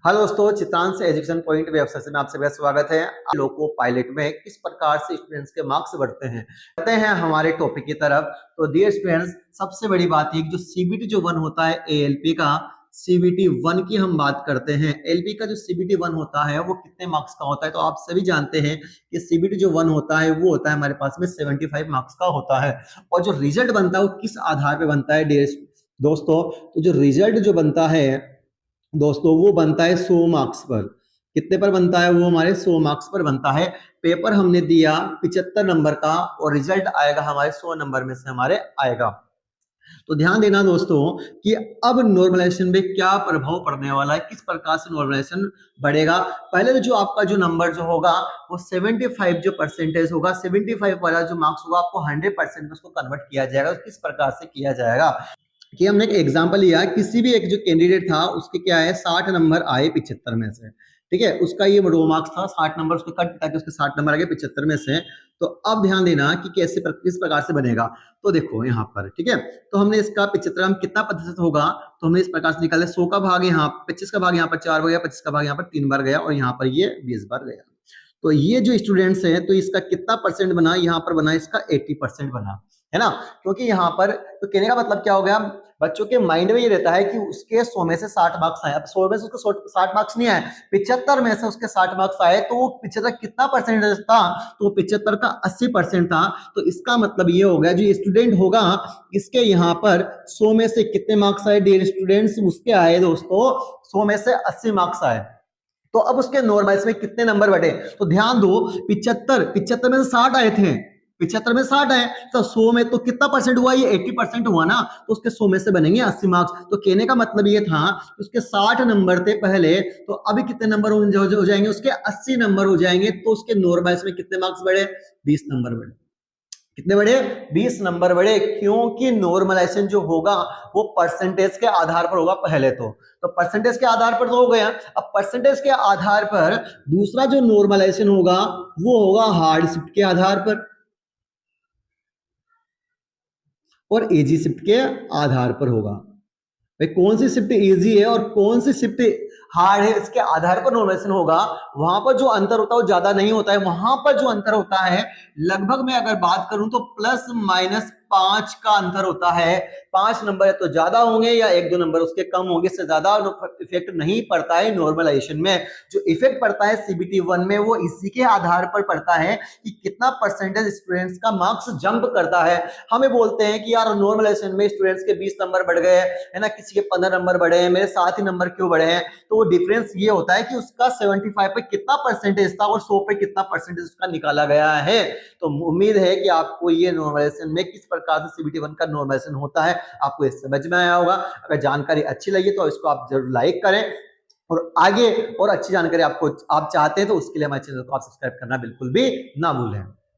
Hello दोस्तों, Chitransh education point web session में आप सभी का स्वागत है। लोको पायलट में किस प्रकार से स्टूडेंट्स के मार्क्स बढ़ते हैं हमारे टॉपिक की तरफ। तो डियर स्टूडेंट्स, सबसे बड़ी बात है कि जो सीबीटी जो 1 होता है एएलपी का, सीबीटी 1 की हम बात करते हैं। एलपी का जो सीबीटी 1 होता है वो कितने मार्क्स का होता है, तो आप सभी जानते हैं कि सीबीटी जो 1 होता है वो होता है हमारे पास में 75 मार्क्स का होता है। और जो रिजल्ट बनता है वो किस आधार पर बनता है डियर दोस्तों, तो जो रिजल्ट जो बनता है दोस्तों वो बनता है 100 मार्क्स पर। कितने पर बनता है? वो हमारे 100 मार्क्स पर बनता है। पेपर हमने दिया 75 नंबर का और रिजल्ट आएगा हमारे 100 नंबर में से हमारे आएगा। तो ध्यान देना दोस्तों कि अब नॉर्मलाइजेशन में क्या प्रभाव पड़ने वाला है, किस प्रकार से नॉर्मलाइजेशन बढ़ेगा। पहले तो जो आपका जो नंबर जो होगा वो 75 जो परसेंटेज होगा, 75 वाला जो मार्क्स होगा आपको 100% में उसको कन्वर्ट किया जाएगा। किस प्रकार से किया जाएगा कि हमने एक एग्जांपल लिया, किसी भी एक जो कैंडिडेट था उसके क्या है 60 नंबर आए 75 में से, ठीक है, उसका ये रो मार्क्स था 60 नंबर, उसको कट ताकि उसके 60 नंबर आ गए 75 में से। तो अब ध्यान देना कि किस प्रकार से बनेगा। तो देखो यहाँ पर, ठीक है, तो हमने इसका 75 में कितना प्रतिशत होगा, तो हमने इस प्रकार से निकाले 100 का भाग यहाँ 25 का भाग यहाँ पर 4 बार गया, 25 का भाग यहाँ पर 3 बार गया और यहाँ पर ये 20 बार गया। तो ये जो स्टूडेंट्स हैं तो इसका कितना परसेंट बना, यहाँ पर बना इसका 80% बना, है ना। क्योंकि यहाँ पर तो कहने का मतलब क्या हो गया, बच्चों के माइंड में ये रहता है कि उसके 100 में से 60 मार्क्स आए। अब 100 में से उसको 60 मार्क्स नहीं आए, 75 में से उसके 60 मार्क्स आए, तो वो 75 कितना परसेंटेज था, तो 75 का 80% था। तो इसका मतलब ये हो गया जो स्टूडेंट होगा इसके यहाँ पर 100 में से कितने मार्क्स आए डियर स्टूडेंट्स, उसके आए दोस्तों 100 में से 80 मार्क्स आए। तो अब उसके नॉर्मल्स में कितने नंबर बढ़े, तो ध्यान दो 75 में से 60 आए थे, 75 में 60 आए तो 100 में तो कितना परसेंट हुआ, ये 80% हुआ ना, तो उसके 100 में से बनेंगे 80 मार्क्स। तो कहने का मतलब ये था उसके 60 नंबर थे पहले, तो अभी कितने नंबर हो जाएंगे, उसके 80 नंबर हो जाएंगे। तो उसके नॉर्मल्स में कितने मार्क्स बढ़े, 20 नंबर बढ़े। कितने बड़े, 20 नंबर बड़े, क्योंकि नॉर्मलाइजेशन जो होगा वो परसेंटेज के आधार पर होगा पहले तो परसेंटेज के आधार पर तो हो गया। अब परसेंटेज के आधार पर दूसरा जो नॉर्मलाइजेशन होगा वो होगा हार्ड शिफ्ट के आधार पर और इजी शिफ्ट के आधार पर होगा। भाई कौन सी शिफ्ट इजी है और कौन सी शिफ्ट हार्ड है, इसके आधार पर नॉर्मलाइजेशन होगा। वहां पर जो अंतर होता है वो ज्यादा नहीं होता है, वहां पर जो अंतर होता है लगभग मैं अगर बात करूं तो +- 5 का अंतर होता है। 5 नंबर है तो ज्यादा होंगे या 1-2 नंबर उसके कम होंगे, इससे ज्यादा इफेक्ट नहीं पड़ता है नॉर्मलाइजेशन में। जो इफेक्ट पड़ता है सीबीटी 1 में वो इसी के आधार पर पड़ता है कि कितना परसेंटेज स्टूडेंट्स का मार्क्स जंप करता है। हमें बोलते हैं कि यार नॉर्मलाइजेशन में स्टूडेंट्स के 20 नंबर बढ़ गए, है ना, किसी के 15 नंबर बढ़े हैं, मेरे 7 ही नंबर क्यों बढ़े हैं। तो वो डिफरेंस ये होता है कि उसका 75 पे कितना परसेंटेज था और 100 पे कितना परसेंटेज उसका निकाला गया है। तो उम्मीद है कि आपको ये नॉर्मलाइजेशन में किस प्रकार से सीबीटी 1 का नॉर्मलाइजेशन होता है आपको इस समझ में आया होगा। अगर जानकारी अच्छी लगी तो इसको आप जरूर लाइक करें और आगे और अच्छी जानकारी आपको आप चाहते हैं तो उसके लिए हमारे चैनल को आप सब्सक्राइब करना बिल्कुल भी ना भूलें।